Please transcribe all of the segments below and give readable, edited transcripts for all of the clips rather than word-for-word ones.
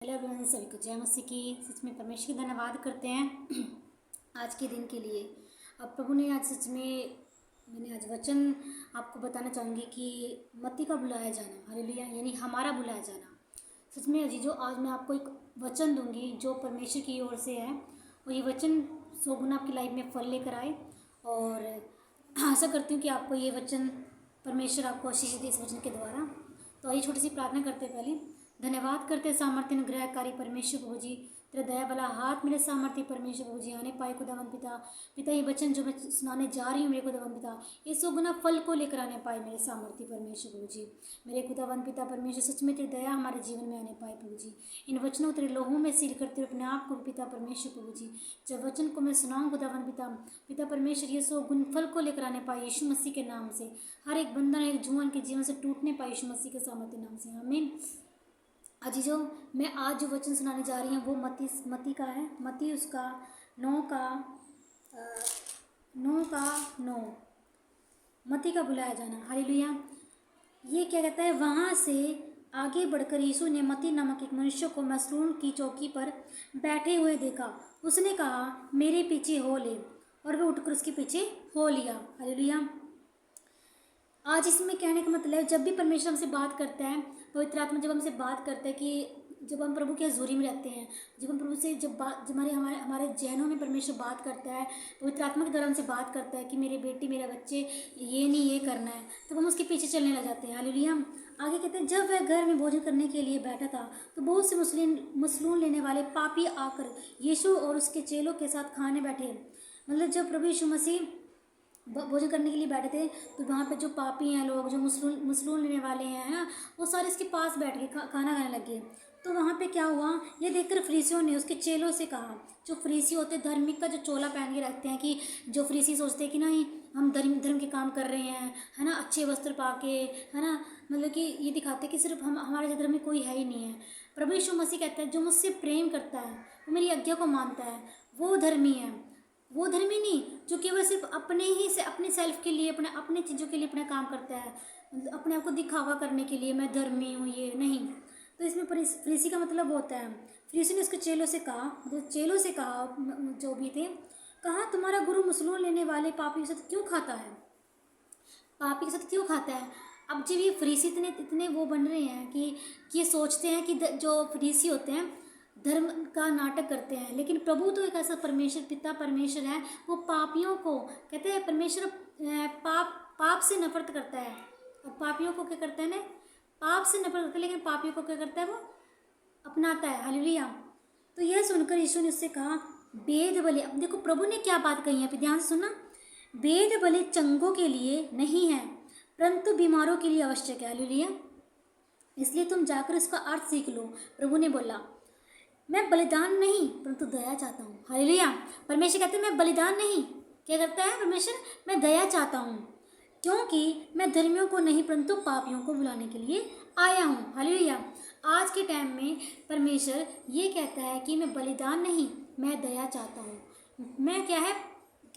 Hello everyone, सभी को जय मसीह की। सच में परमेश्वर का धन्यवाद करते हैं आज के दिन के लिए। अब प्रभु ने आज सच में मैंने आज वचन आपको बताना चाहूँगी कि मत्ती का बुलाया जाना, हालेलुया, यानी हमारा बुलाया जाना। सच में अजीजों, आज मैं आपको एक वचन दूंगी जो परमेश्वर की ओर से है, और ये वचन 100 गुना आपकी लाइफ में फल लेकर आए। और आशा करती हूँ कि आपको ये वचन परमेश्वर आपको आशीष दे इस वचन के द्वारा। तो आइए छोटी सी प्रार्थना करते पहले। धन्यवाद करते सामर्थ्य अनुग्रहकारी परमेश्वर प्रभु जी, तेरा दया वाला हाथ मेरे सामर्थ्य परमेश्वर प्रभु जी आने पाए खुदावन पिता ये वचन जो मैं सुनाने जा रही हूँ मेरे खुदावन पिता, ये 100 गुना फल को लेकर आने पाए मेरे सामर्थ्य परमेश्वर प्रभु जी। मेरे खुदावन पिता परमेश्वर, सच में तेरी दया हमारे जीवन में आने पाए प्रभु जी। इन वचनों तेरे लोहों में सील करते हुए अपने आप को पिता परमेश्वर प्रभु जी, जब वचन को मैं सुनाऊँ खुदावन पिता परमेश्वर, ये 100 गुण फल को लेकर आने पाए यीशु मसीह के नाम से। हर एक बंधन एक जुआन के जीवन से टूटने पाए यीशु मसीह के सामर्थ्य नाम से, आमीन। अजीजों, मैं आज जो वचन सुनाने जा रही हूँ वो मत्ती का है। मत्ती उसका 9 मत्ती का बुलाया जाना, हालेलुया। ये क्या कहता है, वहाँ से आगे बढ़कर यीशु ने मत्ती नामक एक मनुष्य को मसरून की चौकी पर बैठे हुए देखा। उसने कहा, मेरे पीछे हो ले, और वह उठकर उसके पीछे हो लिया, हालेलुया। आज इसमें कहने का मतलब, जब भी परमेश्वर हमसे बात करता है, पवित्र आत्मा जब हमसे बात करता है कि जब हम प्रभु की हजूरी में रहते हैं, जब हम प्रभु से जब हमारे जहनों में परमेश्वर बात करता है, पवित्र आत्मा के द्वारा हमसे बात करता है कि मेरे बेटी मेरा बच्चे ये नहीं ये करना है, तो हम उसके पीछे चलने लग जाते हैं, हालेलुया। आगे कहते हैं, जब वह घर में भोजन करने के लिए बैठा था तो बहुत से मसलून लेने वाले पापी आकर यीशु और उसके चेलों के साथ खाने बैठे। मतलब जब प्रभु यीशु मसीह भोजन करने के लिए बैठे थे तो वहाँ पे जो पापी हैं लोग, जो मुस्लिम लेने वाले हैं ना, वो सारे इसके पास बैठ के खाना खाने लगे। तो वहाँ पे क्या हुआ, ये देखकर फरीसियों ने उसके चेलों से कहा, जो फरीसी होते धार्मिक का जो चोला पहन के रखते हैं, कि जो फरीसी सोचते हैं कि नहीं हम धर्म के काम कर रहे हैं, है ना, अच्छे वस्त्र पा के, है ना, मतलब कि ये दिखाते हैं कि सिर्फ हम हमारे धर्म में कोई है ही नहीं है। प्रभु यीशु मसीह कहता है, जो मुझसे प्रेम करता है, वो मेरी आज्ञा को मानता है, वो धर्मी है। वो धर्मी नहीं जो केवल सिर्फ अपने ही से अपने सेल्फ के लिए, अपने चीज़ों के लिए अपना काम करता है, अपने आप को दिखावा करने के लिए, मैं धर्मी हूँ, ये नहीं। तो इसमें फरीसी का मतलब होता है, फरीसी ने उसके चेलों से कहा, जो भी थे, कहा तुम्हारा गुरु मुसलमान लेने वाले पापी के साथ क्यों खाता है, पापी के साथ क्यों खाता है। अब जब ये फरीसी इतने वो बन रहे हैं कि ये सोचते हैं कि जो फरीसी होते हैं धर्म का नाटक करते हैं, लेकिन प्रभु तो एक ऐसा परमेश्वर, पिता परमेश्वर है, वो पापियों को कहते हैं, परमेश्वर पाप से नफरत करता है, और पापियों को क्या करता है ना, पाप से नफरत करता है, लेकिन पापियों को क्या करता है, वो अपनाता है, हालेलुया। तो यह सुनकर यीशु ने उससे कहा, वेद भले, अब देखो प्रभु ने क्या बात कही है, ध्यान से सुनना, वेद भले चंगों के लिए नहीं है परंतु बीमारों के लिए आवश्यक है, हालेलुया। इसलिए तुम जाकर इसका अर्थ सीख लो। प्रभु ने बोला, मैं बलिदान नहीं परंतु दया चाहता हूँ, हालेलुया। परमेश्वर कहते हैं, मैं बलिदान नहीं, क्या करता है परमेश्वर, मैं दया चाहता हूँ, क्योंकि मैं धर्मियों को नहीं परंतु पापियों को बुलाने के लिए आया हूँ, हालेलुया। आज के टाइम में परमेश्वर ये कहता है कि मैं बलिदान नहीं, मैं दया चाहता हूँ। मैं क्या है,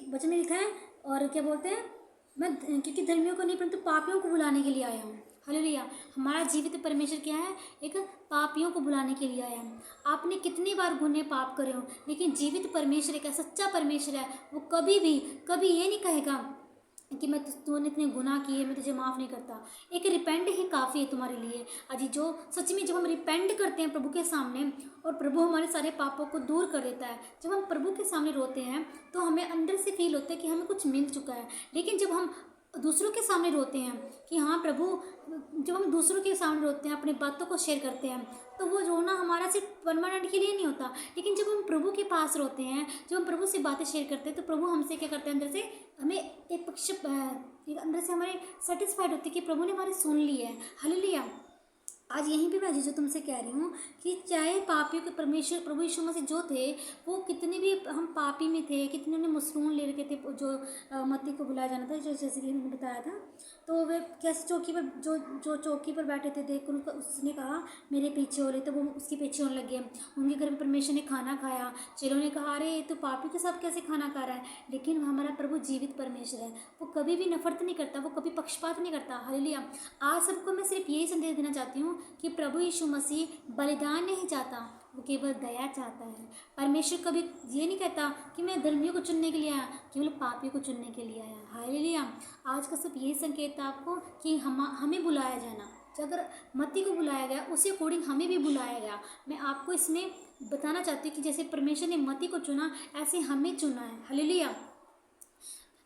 वचन में लिखा है, और क्या बोलते हैं, मैं क्योंकि धर्मियों को नहीं परंतु पापियों को बुलाने के लिए आया हूँ, हालेलुया। हमारा जीवित परमेश्वर क्या है, एक पापियों को बुलाने के लिए आया है। आपने कितनी बार गुनाह पाप करे हो, लेकिन जीवित परमेश्वर एक सच्चा परमेश्वर है, वो कभी ये नहीं कहेगा कि मैं तूने इतने गुनाह किए, मैं तुझे माफ़ नहीं करता। एक रिपेंट ही काफ़ी है तुम्हारे लिए। अजी जो सच में जब हम रिपेंट करते हैं प्रभु के सामने, और प्रभु हमारे सारे पापों को दूर कर देता है, जब हम प्रभु के सामने रोते हैं तो हमें अंदर से फील होता है कि हमें कुछ मिल चुका है। लेकिन जब हम दूसरों के सामने रोते हैं कि हाँ प्रभु, जब हम दूसरों के सामने रोते हैं, अपनी बातों को शेयर करते हैं, तो वो रोना हमारा सिर्फ परमानेंट के लिए नहीं होता। लेकिन जब हम प्रभु के पास रोते हैं, जब हम प्रभु से बातें शेयर करते हैं, तो प्रभु हमसे क्या करते हैं, अंदर से हमें एक पक्ष अंदर से हमारे सेटिस्फाइड होती है कि प्रभु ने हमारी सुन ली है, हालेलुया। आज यहीं पे मैं जो तुमसे कह रही हूँ कि चाहे पापियों के परमेश्वर प्रभु यीशु मसीह जो थे, वो कितने भी हम पापी में थे, कितने ने मुस्लिम ले रखे थे, जो मत्ती को बुलाया जाना था, जो जैसे कि मैंने बताया था, तो वे कैसे चौकी पर जो चौकी पर बैठे थे देख उनका उसने कहा मेरे पीछे हो रहे, तो वो उसके पीछे होने लगे। उनके घर में परमेश्वर ने खाना खाया। चेलों ने कहा अरे तो पापी के साथ कैसे खाना खा रहा है, लेकिन हमारा प्रभु जीवित परमेश्वर है, वो कभी भी नफरत नहीं करता, वो कभी पक्षपात नहीं करता। हालेलुया। आज सबको मैं सिर्फ यही संदेश देना चाहती हूँ कि प्रभु यीशु मसीह बलिदान नहीं चाहता, वो केवल दया चाहता है। परमेश्वर कभी ये नहीं कहता कि मैं धर्मियों को चुनने के लिए आया, केवल पापियों को चुनने के लिए आया। हालेलुया। आज का सिर्फ यही संकेत था आपको कि हमें बुलाया जाना, अगर मत्ती को बुलाया गया उसी अकॉर्डिंग हमें भी बुलाया गया। मैं आपको इसमें बताना चाहती हूँ कि जैसे परमेश्वर ने मत्ती को चुना ऐसे हमें चुना है। हालेलुया।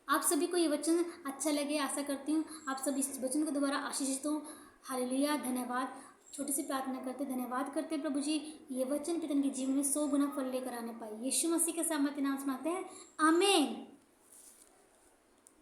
आप सभी को ये वचन अच्छा लगे, आशा करती हूँ आप सब इस वचन को दोबारा आशीषित हो। हालेलुया। धन्यवाद। छोटी सी प्रार्थना करते, धन्यवाद करते प्रभु जी, ये वचन पिता के जीवन में 100 गुना फल लेकर आने पाए। यीशु मसीह के सामर्थ्य नाम से मांगते हैं, आमीन।